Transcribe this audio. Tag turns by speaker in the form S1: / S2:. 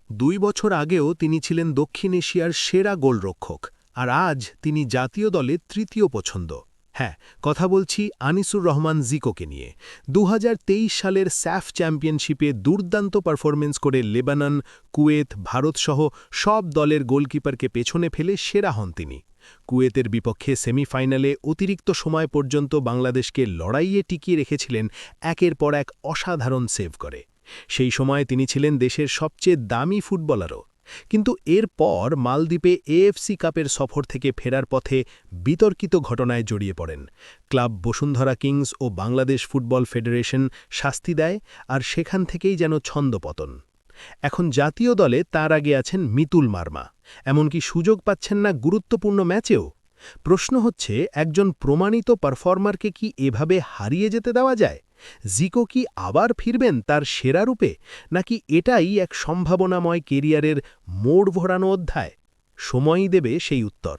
S1: 2 বছর আগেও তিনি ছিলেন দক্ষিণ এশিয়ার সেরা গোলরক্ষক, আর আজ তিনি জাতীয় দলে তৃতীয় পছন্দ। হ্যাঁ, কথা বলছি আনিসুর রহমান জিকোকে নিয়ে। 2023 সালের স্যাফ চ্যাম্পিয়নশিপে দুর্দান্ত পারফরমেন্স করে লেবানন, কুয়েত, ভারতসহ সব দলের গোলকিপারকে পেছনে ফেলে সেরা হন তিনি। কুয়েতের বিপক্ষে সেমিফাইনালে অতিরিক্ত সময় পর্যন্ত বাংলাদেশকে লড়াইয়ে টিকিয়ে রেখেছিলেন একের পর এক অসাধারণ সেভ করে। সেই সময় তিনি ছিলেন দেশের সবচেয়ে দামি ফুটবলারও। কিন্তু এরপর মালদ্বীপে এএফসি কাপের সফর থেকে ফেরার পথে বিতর্কিত ঘটনায় জড়িয়ে পড়েন। ক্লাব বসুন্ধরা কিংস ও বাংলাদেশ ফুটবল ফেডারেশন শাস্তি দেয়, আর সেখান থেকেই যেন ছন্দপতন। এখন জাতীয় দলে তার আগে আছেন মিতুল মার্মা, এমনকি সুযোগ পাচ্ছেন না গুরুত্বপূর্ণ ম্যাচেও। প্রশ্ন হচ্ছে, একজন প্রমাণিত পারফর্মারকে কি এভাবে হারিয়ে যেতে দেওয়া যায়? জিকো কি আবার ফিরবেন তার সেরা রূপে, নাকি এটাই এক সম্ভাবনাময় কেরিয়ারের মোড় ঘোরানো অধ্যায়? সময়ই দেবে সেই উত্তর।